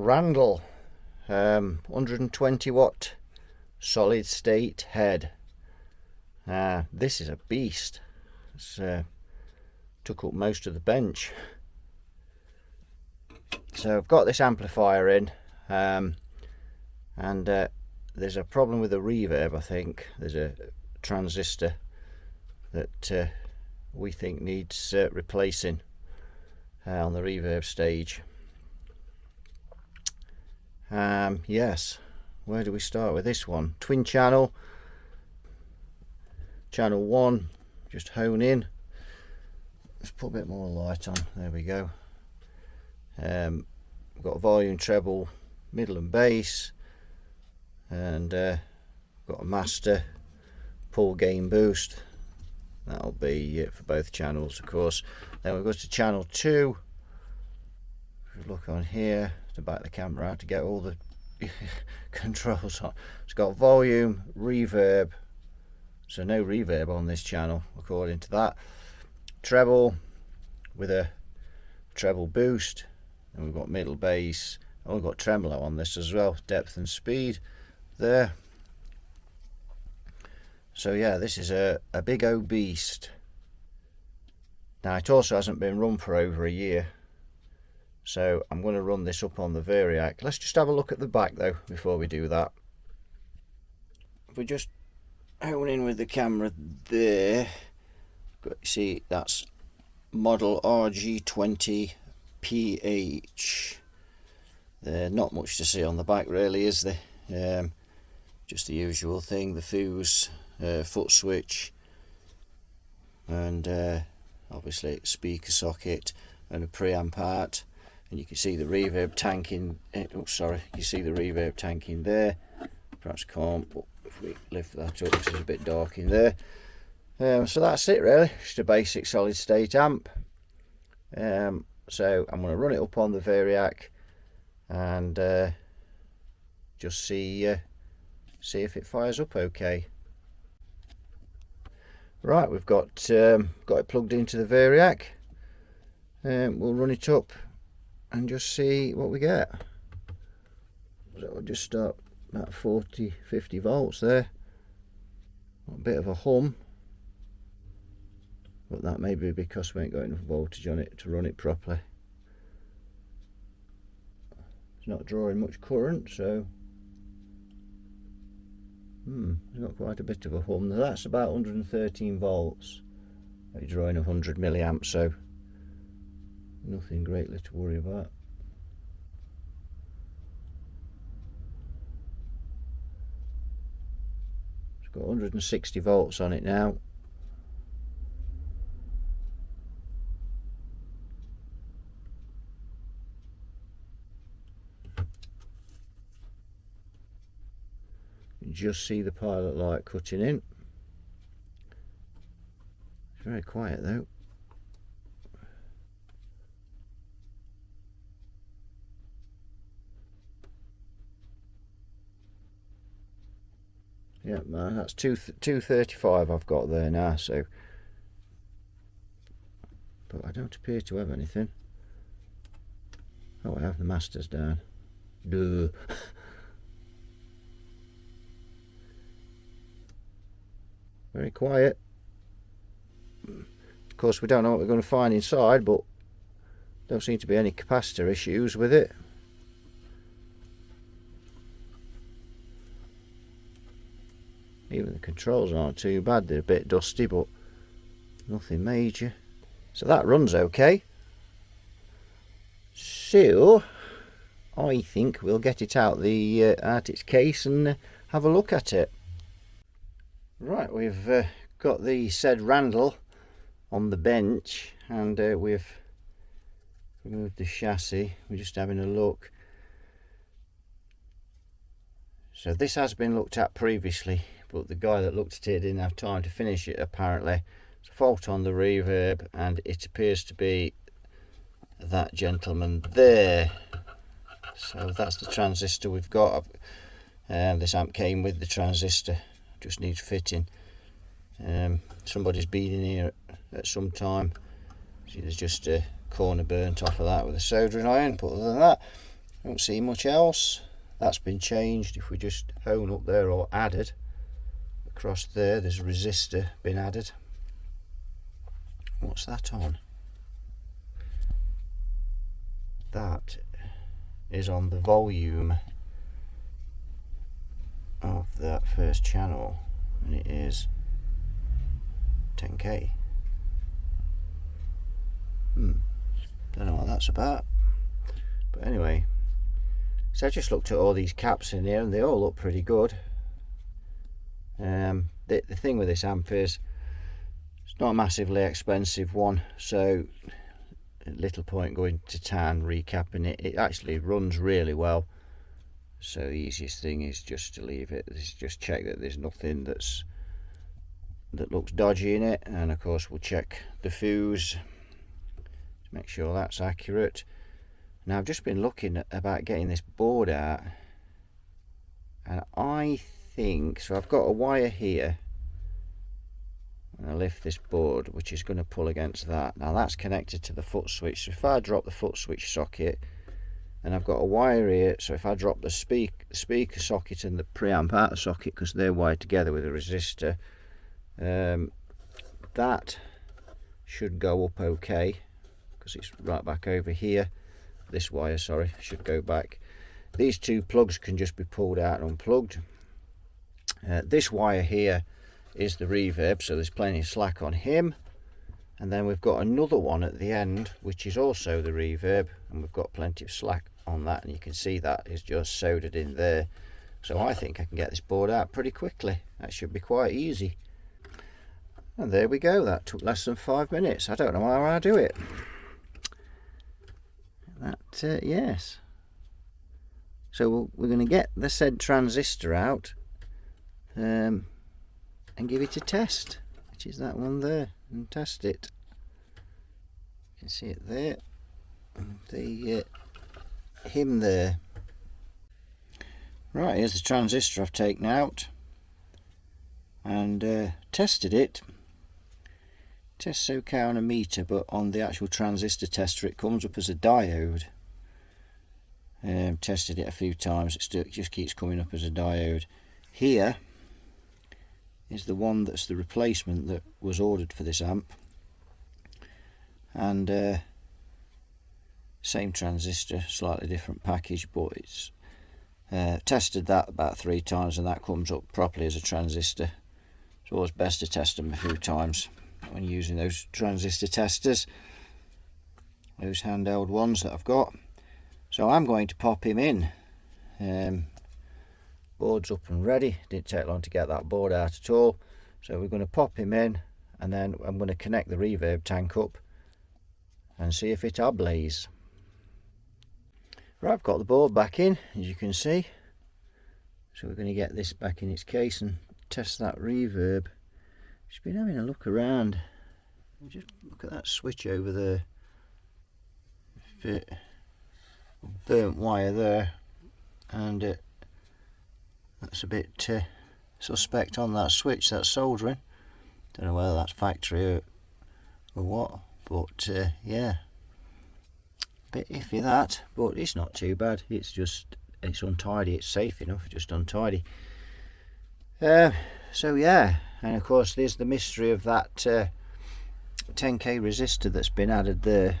Randall 120 watt solid state head. This is a beast. It's took up most of the bench. So I've got this amplifier in, and there's a problem with the reverb. I think there's a transistor that we think needs replacing on the reverb stage. Yes, where do we start with this one? Twin channel, channel 1, just hone in. Let's put a bit more light on. There we go. We've got volume, treble, middle and bass, and got a master, pull, gain, boost. That'll be it for both channels, of course. Then we go to channel 2. If you look on here to back the camera out to get all the controls on. It's got volume, reverb, so no reverb on this channel according to that. Treble with a treble boost, and we've got middle bass. Oh, we've got tremolo on this as well, depth and speed there. So yeah, this is a big old beast. Now it also hasn't been run for over a year, so I'm going to run this up on the Variac. Let's just have a look at the back though before we do that. If we just hone in with the camera there, see that's model RG120 PH. There's not much to see on the back really, is there? Just the usual thing, the fuse, foot switch, and obviously speaker socket and a preamp out, and you can see the reverb tank in you see the reverb tank in there. Perhaps can't, but if we lift that up, it's a bit dark in there. So that's it really, just a basic solid state amp. So I'm going to run it up on the Variac and just see if it fires up okay. Right, we've got it plugged into the Variac. We'll run it up and just see what we get. So we'll just start about 40-50 volts there. A bit of a hum, but that may be because we ain't got enough voltage on it to run it properly. It's not drawing much current, so it's got quite a bit of a hum. Now that's about 113 volts. It's drawing 100 milliamps, so nothing greatly to worry about. It's got 160 volts on it now. Just see the pilot light cutting in. It's very quiet though. Yeah, man, that's 235 I've got there now, so, but I don't appear to have anything. Oh, I have the masters down. Duh. Very quiet. Of course, we don't know what we're going to find inside, but don't seem to be any capacitor issues with it. Even the controls aren't too bad. They're a bit dusty, but nothing major. So that runs okay. So I think we'll get it out its case and have a look at it. Right, we've got the said Randall on the bench, and we've removed the chassis. We're just having a look. So this has been looked at previously, but the guy that looked at it didn't have time to finish it apparently. It's a fault on the reverb, and it appears to be that gentleman there. So that's the transistor we've got. This amp came with the transistor, just needs fitting. Somebody's been in here at some time. See, there's just a corner burnt off of that with a soldering iron, but other than that, Don't see much else. That's been changed. If we just hone up there, or added across there, there's a resistor been added. What's that on? That is on the volume of that first channel, and it is 10k. Don't know what that's about, but anyway, so I just looked at all these caps in here and they all look pretty good. The thing with this amp is it's not a massively expensive one, so little point going to town recapping it. It actually runs really well, so the easiest thing is just to leave it. Just check that there's nothing that looks dodgy in it, and of course we'll check the fuse to make sure that's accurate. Now I've just been looking about getting this board out, and I think so. I've got a wire here, and I lift this board, which is going to pull against that. Now that's connected to the foot switch, so if I drop the foot switch socket, and I've got a wire here, so if I drop the speaker socket and the preamp out of socket, because they're wired together with a resistor, that should go up okay, because it's right back over here. This wire, sorry, should go back. These two plugs can just be pulled out and unplugged. This wire here is the reverb, so there's plenty of slack on him, and then we've got another one at the end which is also the reverb, and we've got plenty of slack on that, and you can see that is just soldered in there. So I think I can get this board out pretty quickly. That should be quite easy. And there we go, that took less than 5 minutes. I don't know how I do it. That yes, so we're going to get the said transistor out and give it a test, which is that one there, and test it. You can see it there, and the him there. Right, here's the transistor I've taken out and tested it. Tests okay on a meter, but on the actual transistor tester it comes up as a diode. Tested it a few times, it just keeps coming up as a diode. Here is the one that's the replacement that was ordered for this amp, and same transistor, slightly different package, but it's tested that about 3 times and that comes up properly as a transistor. It's always best to test them a few times when using those transistor testers, those handheld ones that I've got. So I'm going to pop him in. Board's up and ready. Didn't take long to get that board out at all. So we're going to pop him in, and then I'm going to connect the reverb tank up and see if it ablaze. Right, I've got the board back in, as you can see. So we're going to get this back in its case and test that reverb. Just been having a look around. Just look at that switch over there. Burnt wire there, and that's a bit suspect on that switch. That's soldering. Don't know whether that's factory or what, but yeah, bit iffy that. But it's not too bad. It's just it's untidy. It's safe enough, just untidy. So yeah, and of course there's the mystery of that 10k resistor that's been added there.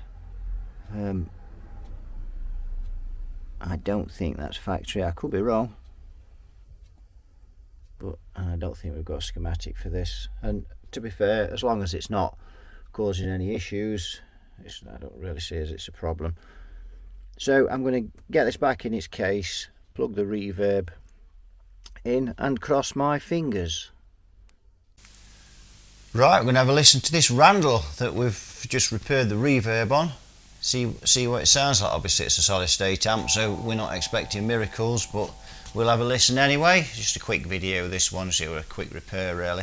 I don't think that's factory. I could be wrong, but I don't think we've got a schematic for this. And to be fair, as long as it's not causing any issues, I don't really see as it's a problem. So I'm going to get this back in its case, plug the reverb in, and cross my fingers. Right, we're going to have a listen to this Randall that we've just repaired the reverb on. See what it sounds like. Obviously it's a solid state amp, so we're not expecting miracles, but we'll have a listen anyway. Just a quick video, this one, so a quick repair really.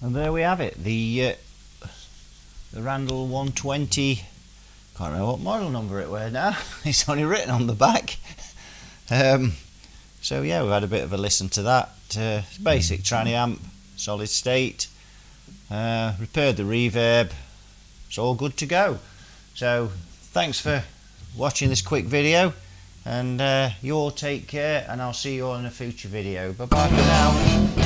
And there we have it, the Randall 120, can't remember what model number it were now, it's only written on the back. So yeah, we've had a bit of a listen to that. Basic tranny amp, solid state, repaired the reverb, it's all good to go. So thanks for watching this quick video, and you all take care, and I'll see you all in a future video. Bye bye for now.